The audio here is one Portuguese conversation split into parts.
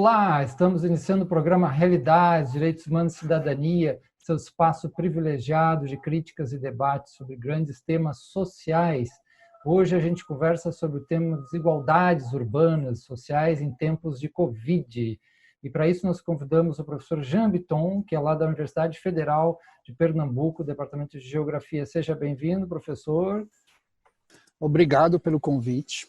Olá, estamos iniciando o programa Realidades, Direitos Humanos e Cidadania, seu espaço privilegiado de críticas e debates sobre grandes temas sociais. Hoje a gente conversa sobre o tema desigualdades urbanas, sociais em tempos de Covid. E para isso nós convidamos o professor Jean Bitton, que é lá da Universidade Federal de Pernambuco, Departamento de Geografia. Seja bem-vindo, professor. Obrigado pelo convite.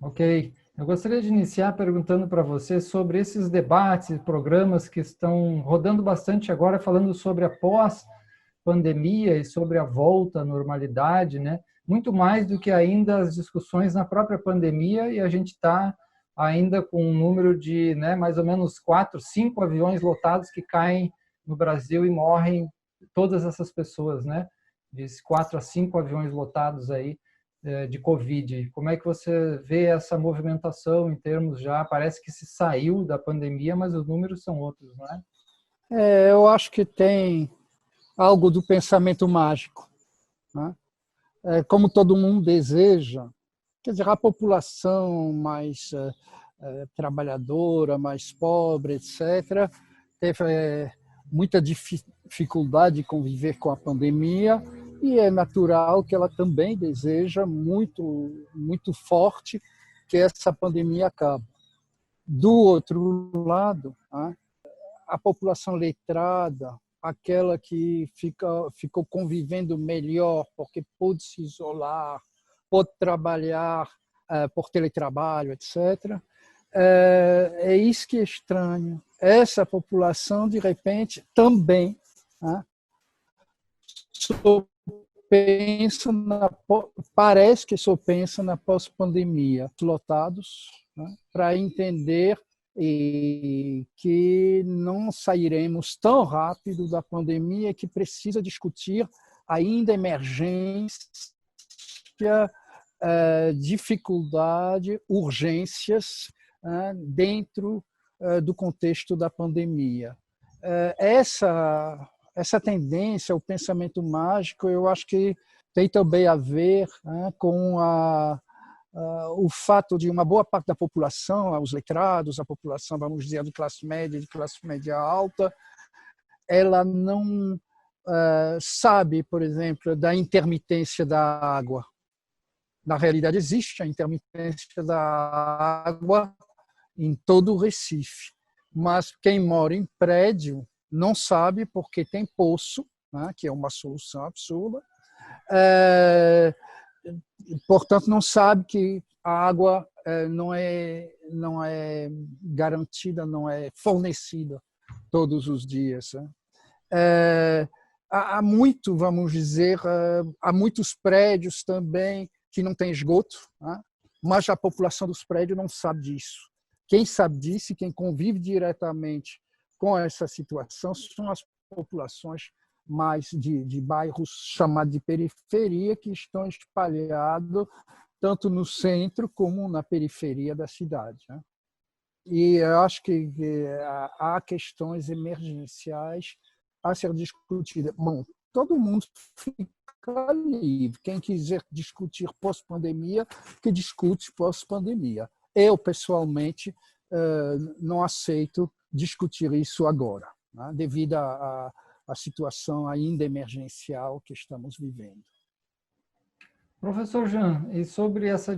Ok. Eu gostaria de iniciar perguntando para você sobre esses debates e programas que estão rodando bastante agora, falando sobre a pós-pandemia e sobre a volta à normalidade, né? Muito mais do que ainda as discussões na própria pandemia, e a gente está ainda com um número de mais ou menos 4, 5 aviões lotados que caem no Brasil e morrem todas essas pessoas, né? De 4 a 5 aviões lotados aí de Covid. Como é que você vê essa movimentação em termos já, parece que se saiu da pandemia, mas os números são outros, não é? Eu acho que tem algo do pensamento mágico, né? Como todo mundo deseja, quer dizer, a população mais trabalhadora, mais pobre, etc., teve muita dificuldade de conviver com a pandemia, e é natural que ela também deseja muito, muito forte que essa pandemia acabe. Do outro lado, a população letrada, aquela que ficou convivendo melhor porque pôde se isolar, pôde trabalhar por teletrabalho, etc., é isso que é estranho. Essa população, de repente, também parece que só pensa na pós-pandemia, lotados, para entender que não sairemos tão rápido da pandemia, que precisa discutir ainda emergência, dificuldade, urgências dentro do contexto da pandemia. Essa tendência, o pensamento mágico, eu acho que tem também a ver com o fato de uma boa parte da população, os letrados, a população, vamos dizer, de classe média alta, ela não sabe, por exemplo, da intermitência da água. Na realidade, existe a intermitência da água em todo o Recife, mas quem mora em prédio não sabe porque tem poço, que é uma solução absurda. Portanto, não sabe que a água não é garantida, não é fornecida todos os dias. Há muito, vamos dizer, há muitos prédios também que não têm esgoto, mas a população dos prédios não sabe disso. Quem sabe disso e quem convive diretamente com essa situação são as populações mais de bairros chamados de periferia, que estão espalhados tanto no centro como na periferia da cidade. E eu acho que há questões emergenciais a ser discutidas. Bom, todo mundo fica livre. Quem quiser discutir pós-pandemia, que discute pós-pandemia. Eu, pessoalmente, não aceito discutir isso agora, devido à situação ainda emergencial que estamos vivendo. Professor Jean, e sobre essa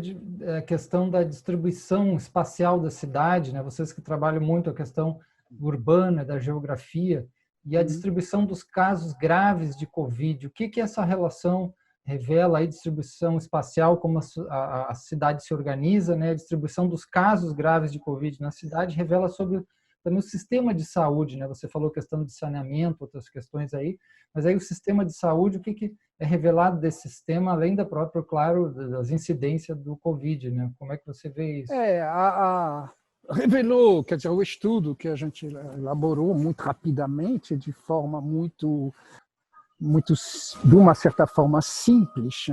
questão da distribuição espacial da cidade, vocês que trabalham muito a questão urbana, da geografia, e a distribuição dos casos graves de Covid, o que essa relação revela, a distribuição espacial, como a cidade se organiza, a distribuição dos casos graves de Covid na cidade, revela sobre também o sistema de saúde, Você falou questão de saneamento, outras questões aí, mas aí o sistema de saúde, o que é revelado desse sistema, além da própria, claro, das incidências do Covid, Como é que você vê isso? Revelou, quer dizer, o estudo que a gente elaborou muito rapidamente, de forma muito, de uma certa forma simples,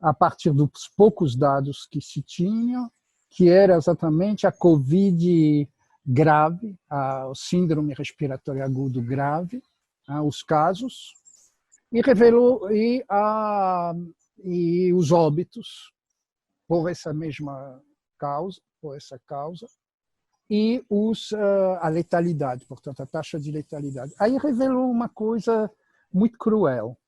a partir dos poucos dados que se tinham, que era exatamente a Covid grave, o síndrome respiratório agudo grave, os casos, e revelou e os óbitos por essa mesma causa, e a letalidade, portanto, a taxa de letalidade. Aí revelou uma coisa muito cruel.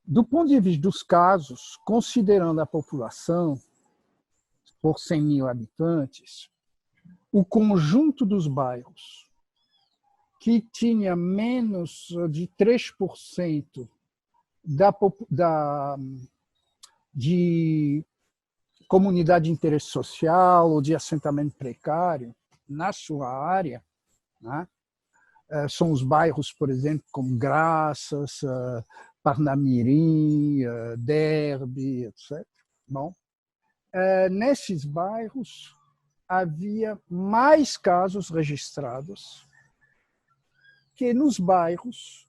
Do ponto de vista dos casos, considerando a população por 100 mil habitantes, o conjunto dos bairros que tinha menos de 3% de comunidade de interesse social ou de assentamento precário na sua área, né? São os bairros, por exemplo, como Graças, Parnamirim, Derby, etc. Bom, nesses bairros havia mais casos registrados que nos bairros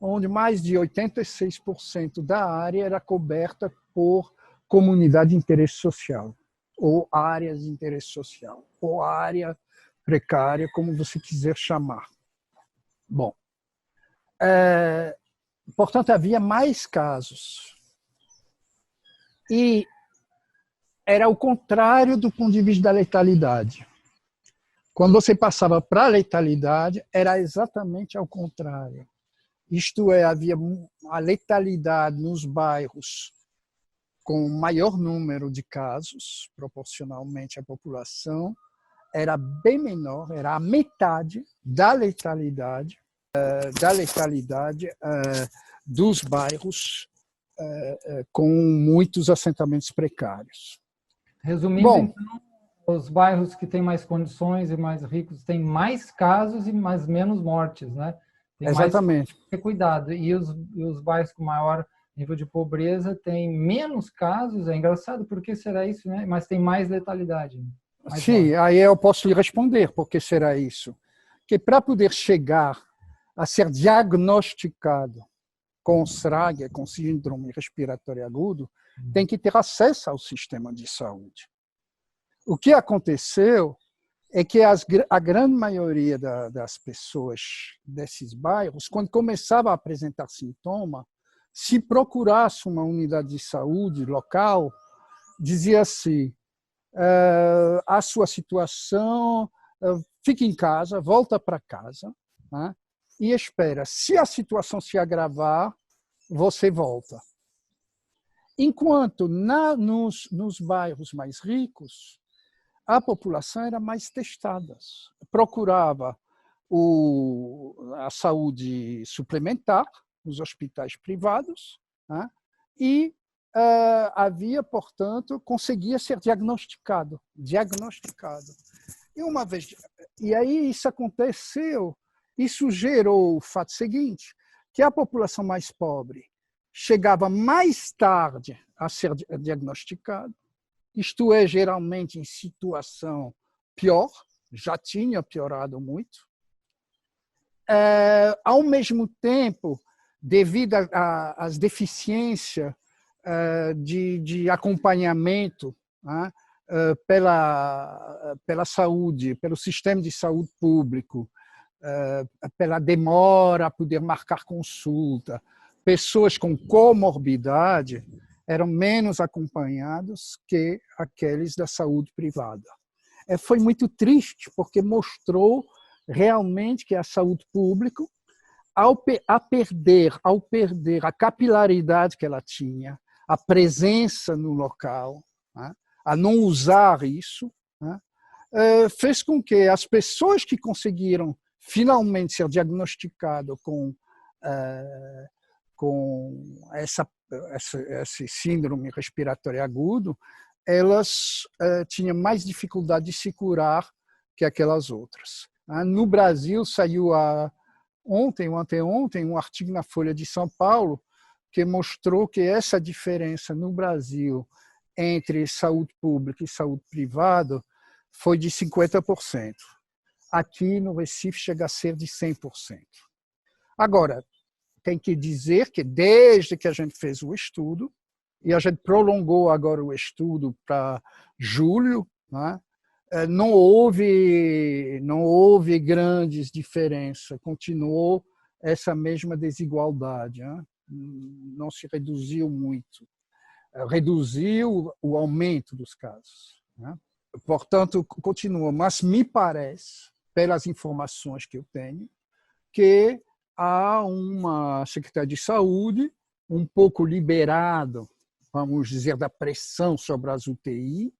onde mais de 86% da área era coberta por comunidade de interesse social, ou áreas de interesse social, ou área precária, como você quiser chamar. Bom, portanto, havia mais casos. E era o contrário do ponto de vista da letalidade. Quando você passava para a letalidade, era exatamente ao contrário. Isto é, havia a letalidade nos bairros com maior número de casos, proporcionalmente à população, era bem menor, era a metade da letalidade dos bairros com muitos assentamentos precários. Resumindo, Bom, então, os bairros que têm mais condições e mais ricos têm mais casos e mais menos mortes, né? Tem exatamente. mais que ter cuidado. E os bairros com maior nível de pobreza têm menos casos. É engraçado, por que será isso, né? Mas tem mais letalidade. Mais Sim, mortes. aí eu posso lhe responder por que será isso. Que para poder chegar a ser diagnosticado com SRAG, com síndrome respiratória agudo, tem que ter acesso ao sistema de saúde. O que aconteceu é que a grande maioria das pessoas desses bairros, quando começava a apresentar sintoma, se procurasse uma unidade de saúde local, dizia assim, a sua situação, fique em casa, volta para casa, né, e espera. Se a situação se agravar, você volta. Enquanto nos bairros mais ricos, a população era mais testada, procurava a saúde suplementar nos hospitais privados, né, e havia, portanto, conseguia ser diagnosticado. E aí isso aconteceu, isso gerou o fato seguinte, que a população mais pobre chegava mais tarde a ser diagnosticada, isto é, geralmente em situação pior, já tinha piorado muito. Ao mesmo tempo, devido às deficiências de acompanhamento, né, pela saúde, pelo sistema de saúde público, pela demora a poder marcar consulta, pessoas com comorbidade eram menos acompanhados que aqueles da saúde privada. Foi muito triste, porque mostrou realmente que a saúde pública, ao perder a capilaridade que ela tinha, a presença no local, né, a não usar isso, né, fez com que as pessoas que conseguiram finalmente ser diagnosticadas com esse síndrome respiratório agudo, elas tinham mais dificuldade de se curar que aquelas outras. No Brasil, saiu ontem ou anteontem um artigo na Folha de São Paulo que mostrou que essa diferença no Brasil entre saúde pública e saúde privada foi de 50%. Aqui no Recife chega a ser de 100%. Agora, tem que dizer que desde que a gente fez o estudo, e a gente prolongou agora o estudo para julho, né, não houve grandes diferenças, continuou essa mesma desigualdade, né? Não se reduziu muito. Reduziu o aumento dos casos, né? Portanto, continua, mas me parece, pelas informações que eu tenho, que há uma Secretaria de Saúde um pouco liberado, vamos dizer, da pressão sobre as UTI,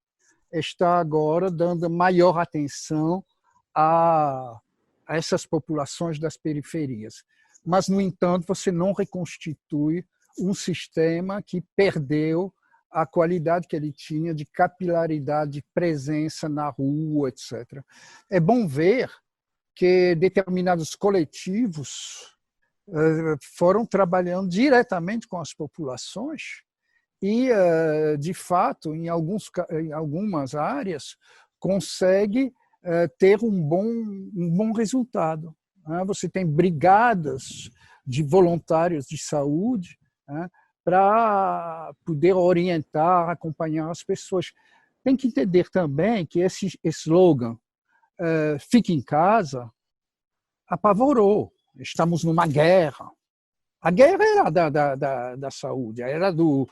está agora dando maior atenção a essas populações das periferias. Mas, no entanto, você não reconstitui um sistema que perdeu a qualidade que ele tinha de capilaridade, de presença na rua, etc. É bom ver que determinados coletivos foram trabalhando diretamente com as populações e, de fato, em algumas áreas, consegue ter um bom resultado. Você tem brigadas de voluntários de saúde para poder orientar, acompanhar as pessoas. Tem que entender também que esse slogan fique em casa apavorou. Estamos numa guerra. A guerra era da saúde, era do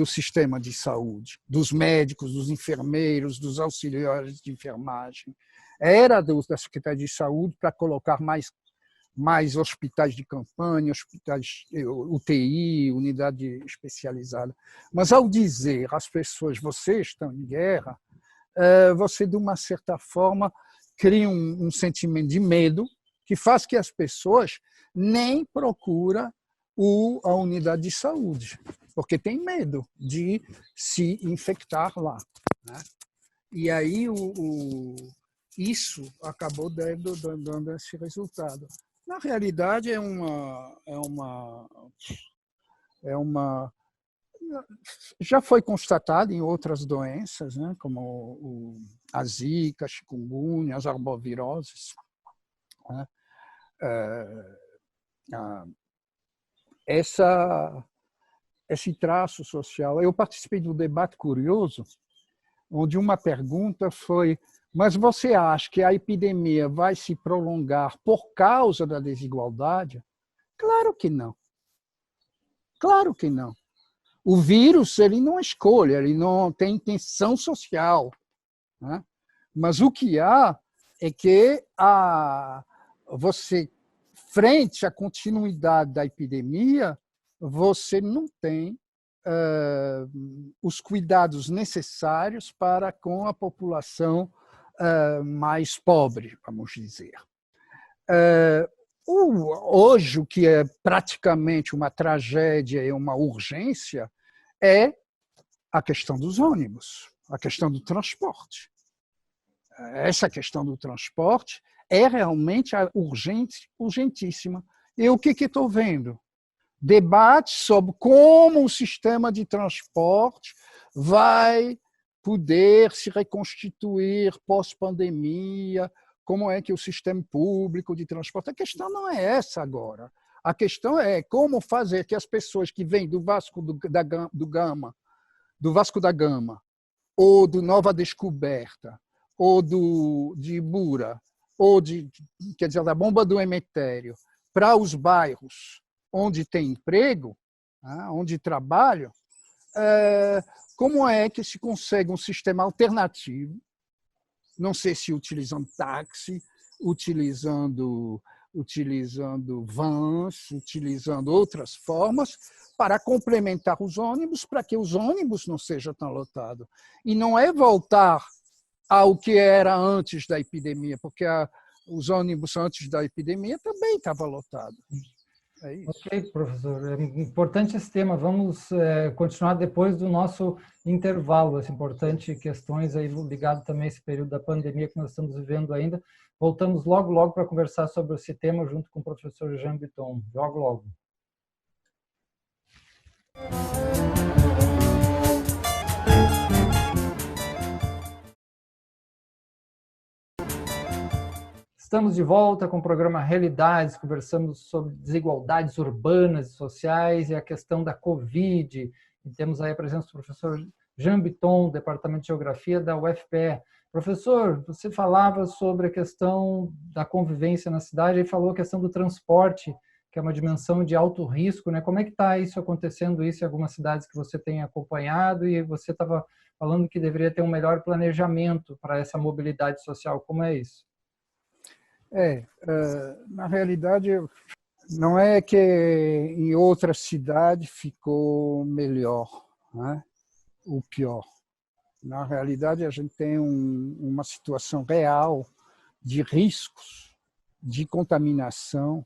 sistema de saúde, dos médicos, dos enfermeiros, dos auxiliares de enfermagem. Era da Secretaria de Saúde para colocar mais hospitais de campanha, hospitais UTI, unidade especializada. Mas, ao dizer às pessoas, vocês estão em guerra, você, de uma certa forma, cria um sentimento de medo que faz que as pessoas nem procuram a unidade de saúde, porque tem medo de se infectar lá. E aí isso acabou dando esse resultado. Na realidade, já foi constatado em outras doenças, né, como a zika, a chikungunya, as arboviroses, né? Esse traço social. Eu participei de um debate curioso, onde uma pergunta foi: mas você acha que a epidemia vai se prolongar por causa da desigualdade? Claro que não. Claro que não. O vírus, ele não escolhe, ele não tem intenção social, né? Mas o que há é que você, frente à continuidade da epidemia, você não tem os cuidados necessários para com a população mais pobre, vamos dizer. Hoje, o que é praticamente uma tragédia e uma urgência é a questão dos ônibus, a questão do transporte. Essa questão do transporte é realmente urgentíssima. E o que estou vendo? Debates sobre como o sistema de transporte vai poder se reconstituir pós-pandemia, como é que o sistema público de transporte... A questão não é essa agora. A questão é como fazer que as pessoas que vêm do Vasco da Gama, ou do Nova Descoberta, ou de Ibura, ou da Bomba do Emetério, para os bairros onde tem emprego, onde trabalham, como é que se consegue um sistema alternativo, não sei se utilizando táxi, utilizando vans, utilizando outras formas, para complementar os ônibus, para que os ônibus não sejam tão lotados. E não é voltar ao que era antes da epidemia, porque os ônibus antes da epidemia também estavam lotados. É isso. Ok, professor. É importante esse tema. Vamos continuar depois do nosso intervalo. Essa importante questões aí ligado também a esse período da pandemia que nós estamos vivendo ainda. Voltamos logo para conversar sobre esse tema junto com o professor Jean Bitton. Logo. Estamos de volta com o programa Realidades, conversamos sobre desigualdades urbanas e sociais e a questão da Covid. E temos aí a presença do professor Jean Bitton, Departamento de Geografia da UFPE. Professor, você falava sobre a questão da convivência na cidade e falou a questão do transporte, que é uma dimensão de alto risco, né? Como é que está isso acontecendo isso em algumas cidades que você tem acompanhado? E você estava falando que deveria ter um melhor planejamento para essa mobilidade social. Como é isso? Na realidade, não é que em outra cidade ficou melhor, né? Ou pior. Na realidade, a gente tem uma situação real de riscos de contaminação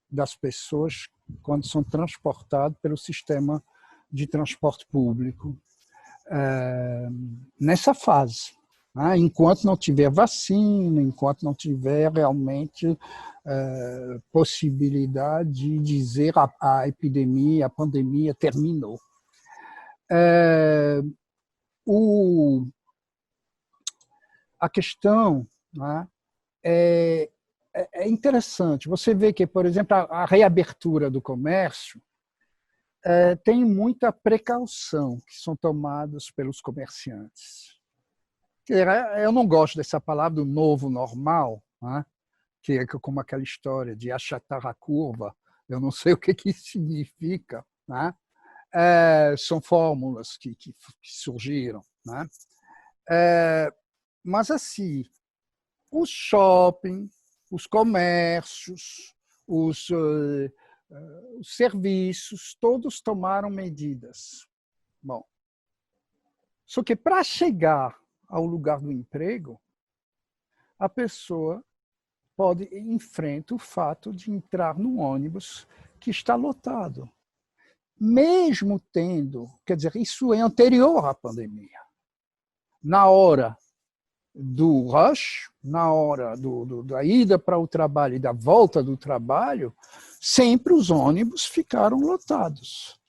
das pessoas quando são transportadas pelo sistema de transporte público nessa fase. Enquanto não tiver vacina, enquanto não tiver realmente possibilidade de dizer a epidemia, a pandemia terminou. A questão, né, é interessante. Você vê que, por exemplo, a reabertura do comércio tem muita precaução que são tomadas pelos comerciantes. Eu não gosto dessa palavra do novo normal, né? Que é como aquela história de achatar a curva. Eu não sei o que isso significa, né? São fórmulas que surgiram, né? Mas assim, os shoppings, os comércios, os serviços, todos tomaram medidas. Bom, só que para chegar ao lugar do emprego, a pessoa pode enfrentar o fato de entrar num ônibus que está lotado. Mesmo tendo, quer dizer, isso é anterior à pandemia. Na hora do rush, na hora da ida para o trabalho e da volta do trabalho, sempre os ônibus ficaram lotados.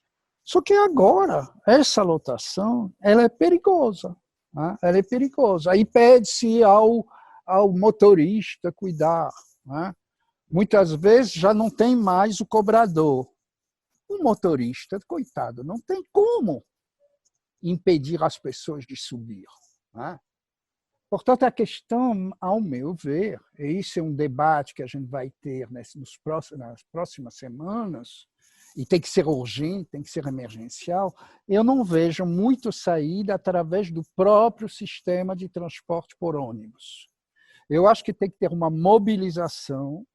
Só que agora, essa lotação ela é perigosa. Né? Ela é perigosa. Aí pede-se ao motorista cuidar. Né? Muitas vezes já não tem mais o cobrador. O motorista, coitado, não tem como impedir as pessoas de subir. Né? Portanto, a questão, ao meu ver, e isso é um debate que a gente vai ter nas próximas semanas, e tem que ser urgente, tem que ser emergencial, eu não vejo muito saída através do próprio sistema de transporte por ônibus. Eu acho que tem que ter uma mobilização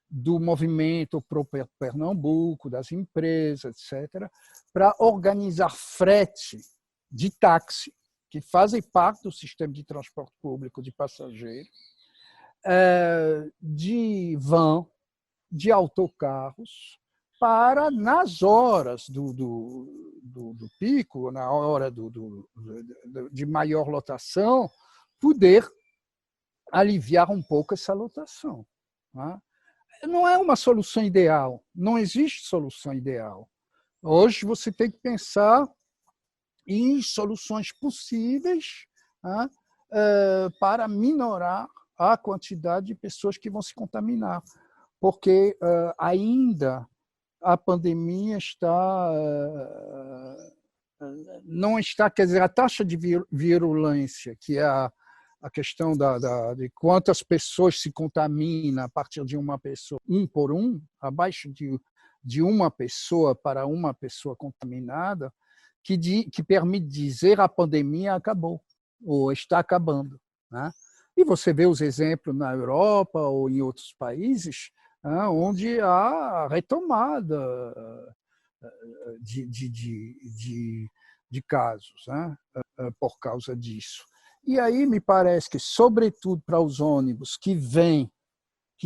do movimento pro Pernambuco, das empresas, etc., para organizar frete de táxi, que fazem parte do sistema de transporte público de passageiros, de van, de autocarros, para, nas horas do pico, na hora de maior lotação, poder aliviar um pouco essa lotação. Né? Não é uma solução ideal, não existe solução ideal. Hoje você tem que pensar em soluções possíveis, né, para minorar a quantidade de pessoas que vão se contaminar, porque ainda a pandemia não está, quer dizer, a taxa de virulência, que é a questão de quantas pessoas se contaminam a partir de uma pessoa, um por um, abaixo de uma pessoa para uma pessoa contaminada, que permite dizer a pandemia acabou, ou está acabando. Né? E você vê os exemplos na Europa ou em outros países, onde há retomada de casos, né? Por causa disso. E aí me parece que, sobretudo para os ônibus que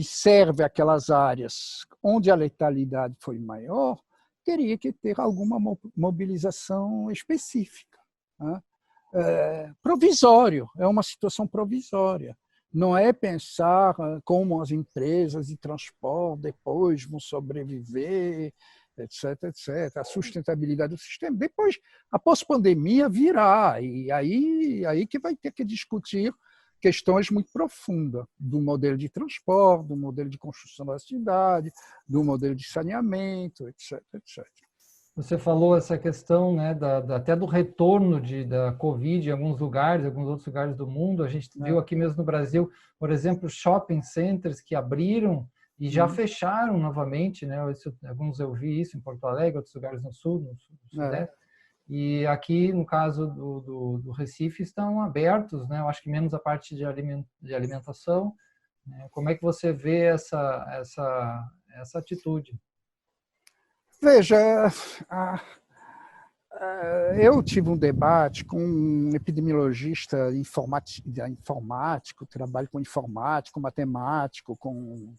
servem aquelas áreas onde a letalidade foi maior, teria que ter alguma mobilização específica. Né? Provisório, é uma situação provisória. Não é pensar como as empresas de transporte depois vão sobreviver, etc., etc. A sustentabilidade do sistema. Depois, após a pandemia, virá. E aí que vai ter que discutir questões muito profundas do modelo de transporte, do modelo de construção da cidade, do modelo de saneamento, etc., etc. Você falou essa questão, né, até do retorno da Covid em alguns lugares, em alguns outros lugares do mundo. A gente viu aqui mesmo no Brasil, por exemplo, shopping centers que abriram e já fecharam novamente, né? Alguns eu vi isso em Porto Alegre, outros lugares no sul, no sudeste. E aqui, no caso do Recife, estão abertos, né? Eu acho que menos a parte de alimentação. Né? Como é que você vê essa atitude? Veja, eu tive um debate com um epidemiologista informático, trabalho com informático, matemático, com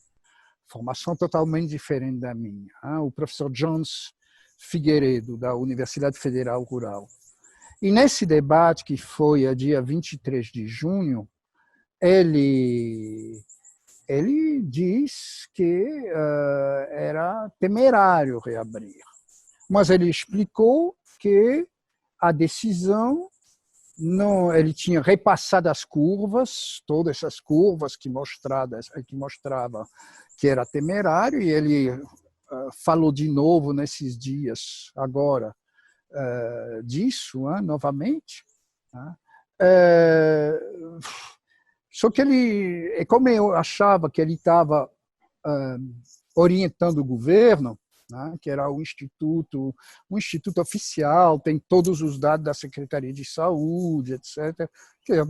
formação totalmente diferente da minha, o professor Jones Figueiredo, da Universidade Federal Rural. E nesse debate, que foi a dia 23 de junho, ele diz que era temerário reabrir. Mas ele explicou que a decisão, não, ele tinha repassado as curvas, todas essas curvas que mostrava que era temerário, e ele falou de novo nesses dias agora disso, novamente. Só que ele, como eu achava que ele estava orientando o governo, que era um instituto oficial, tem todos os dados da Secretaria de Saúde, etc., que era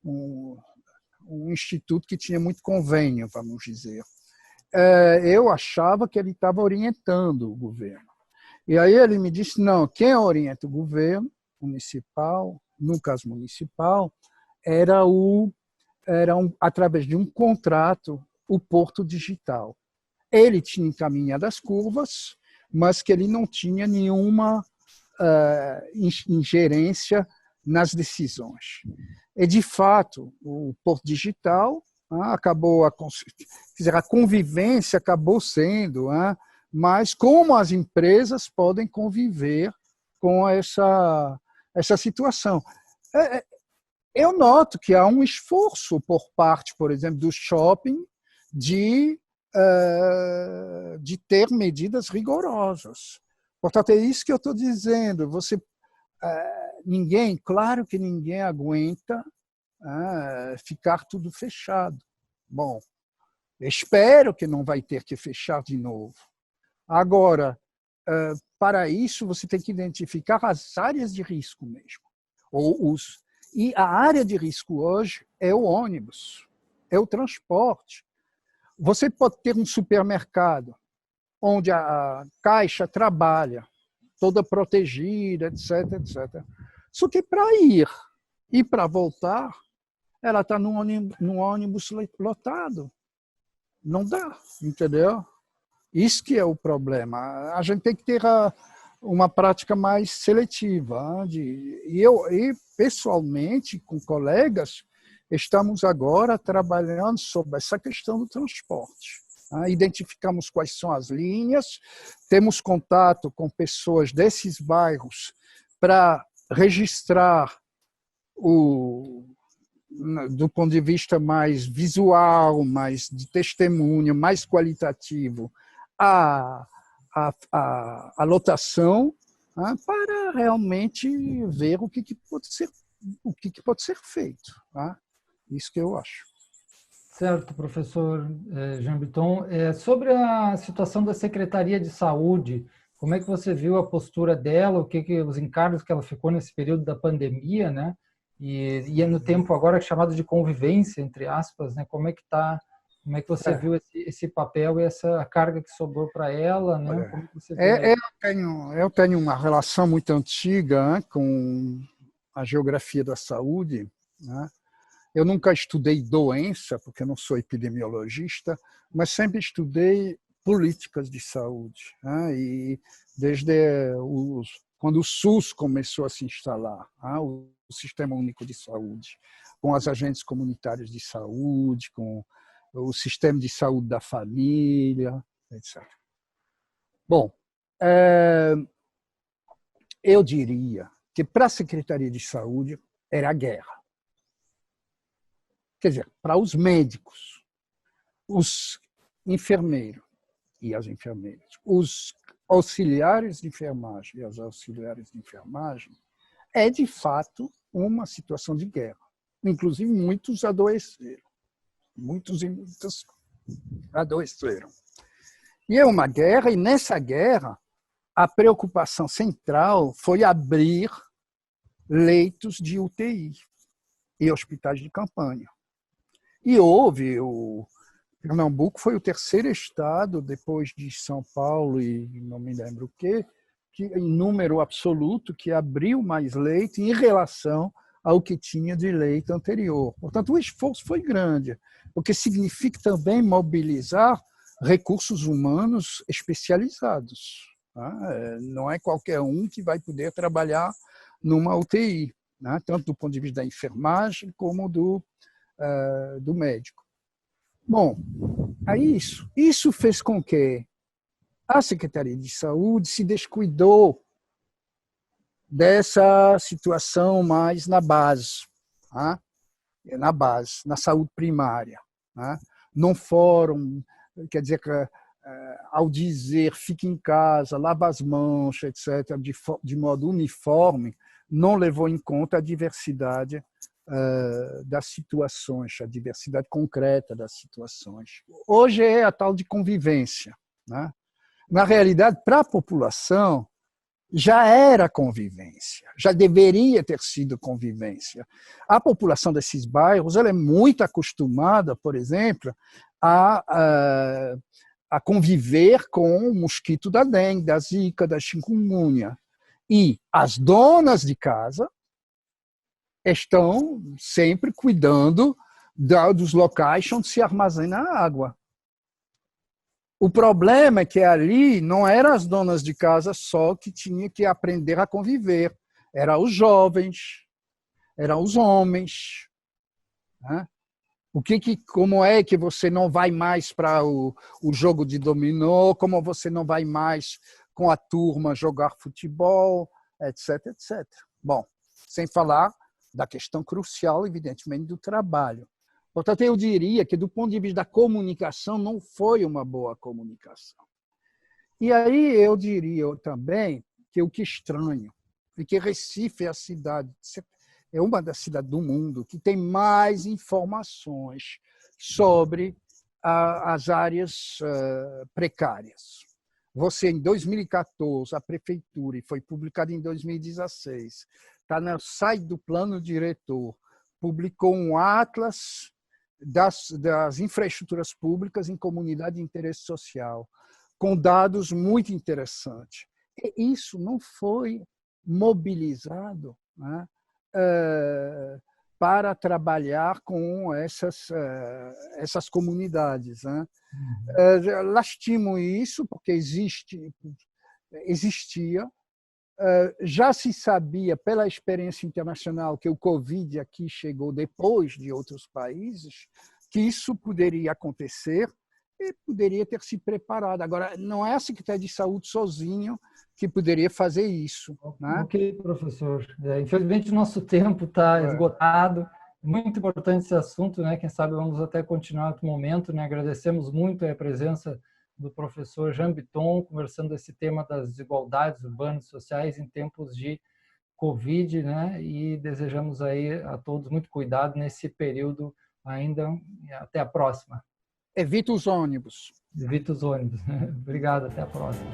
um instituto que tinha muito convênio, vamos dizer. Eu achava que ele estava orientando o governo. E aí ele me disse, não, quem orienta o governo municipal, no caso municipal, era através de um contrato, o Porto Digital. Ele tinha encaminhado as curvas, mas que ele não tinha nenhuma ingerência nas decisões. E, de fato, o Porto Digital acabou, a convivência acabou sendo, mas como as empresas podem conviver com essa situação? Eu noto que há um esforço por parte, por exemplo, do shopping de ter medidas rigorosas. Portanto, é isso que eu estou dizendo. Claro que ninguém aguenta ficar tudo fechado. Bom, espero que não vai ter que fechar de novo. Agora, para isso, você tem que identificar as áreas de risco mesmo. E a área de risco hoje é o ônibus, é o transporte. Você pode ter um supermercado onde a caixa trabalha, toda protegida, etc, etc. Só que para ir e para voltar, ela está num ônibus lotado. Não dá, entendeu? Isso que é o problema. A gente tem que ter uma prática mais seletiva. E pessoalmente, com colegas, estamos agora trabalhando sobre essa questão do transporte. Identificamos quais são as linhas, temos contato com pessoas desses bairros para registrar do ponto de vista mais visual, mais de testemunho, mais qualitativo, a lotação, para realmente ver o que pode ser feito. Isso que eu acho. Certo, professor Jean Bitton. Sobre a situação da Secretaria de Saúde, como é que você viu a postura dela, os encargos que ela ficou nesse período da pandemia, né? E no tempo agora chamado de convivência, entre aspas, né? Como é que você viu esse papel e essa carga que sobrou para ela, né? Como que você vê? Eu tenho uma relação muito antiga com a geografia da saúde, né? Eu nunca estudei doença, porque eu não sou epidemiologista, mas sempre estudei políticas de saúde. E desde quando o SUS começou a se instalar, o Sistema Único de Saúde, com os agentes comunitários de saúde, com o sistema de saúde da família, etc. Bom, eu diria que para a Secretaria de Saúde era a guerra. Quer dizer, para os médicos, os enfermeiros e as enfermeiras, os auxiliares de enfermagem e as auxiliares de enfermagem, é de fato uma situação de guerra. Inclusive, muitos adoeceram. Muitos e muitas adoeceram. E é uma guerra, e nessa guerra, a preocupação central foi abrir leitos de UTI e hospitais de campanha. E Pernambuco foi o terceiro estado, depois de São Paulo e não me lembro o quê, que, em número absoluto, que abriu mais leito em relação ao que tinha de leito anterior. Portanto, o esforço foi grande, porque significa também mobilizar recursos humanos especializados. Não é qualquer um que vai poder trabalhar numa UTI, tanto do ponto de vista da enfermagem como do médico. Bom, aí isso fez com que a Secretaria de Saúde se descuidou dessa situação mais na base, na saúde primária. Não foram, quer dizer, ao dizer fique em casa, lava as mãos, etc., de modo uniforme, não levou em conta a diversidade das situações, a diversidade concreta das situações. Hoje é a tal de convivência. Na realidade, para a população, já era convivência, já deveria ter sido convivência. A população desses bairros ela é muito acostumada, por exemplo, a conviver com o mosquito da dengue, da zika, da chikungunya. E as donas de casa estão sempre cuidando dos locais onde se armazena a água. O problema é que ali não eram as donas de casa só que tinham que aprender a conviver. Eram os jovens, eram os homens. Como é que você não vai mais para o jogo de dominó, como você não vai mais com a turma jogar futebol, etc, etc. Bom, sem falar da questão crucial, evidentemente, do trabalho. Portanto, eu diria que, do ponto de vista da comunicação, não foi uma boa comunicação. E aí eu diria também que o que estranho é que Recife é uma das cidades do mundo que tem mais informações sobre as áreas precárias. Você, em 2014, a prefeitura, e foi publicado em 2016, está no site do plano diretor, publicou um atlas das infraestruturas públicas em comunidade de interesse social, com dados muito interessantes. E isso não foi mobilizado para trabalhar com essas comunidades. Lastimo isso, porque existia. Já se sabia, pela experiência internacional, que o Covid aqui chegou depois de outros países, que isso poderia acontecer e poderia ter se preparado. Agora, não é a Secretaria de Saúde sozinho que poderia fazer isso. Ok, professor. Infelizmente, o nosso tempo está esgotado. Muito importante esse assunto, Quem sabe vamos até continuar outro momento, Agradecemos muito a presença do professor Jean Bitton, conversando esse tema das desigualdades urbanas e sociais em tempos de Covid, E desejamos aí a todos muito cuidado nesse período ainda. Até a próxima. Evita os ônibus. Evita os ônibus. Obrigado, até a próxima.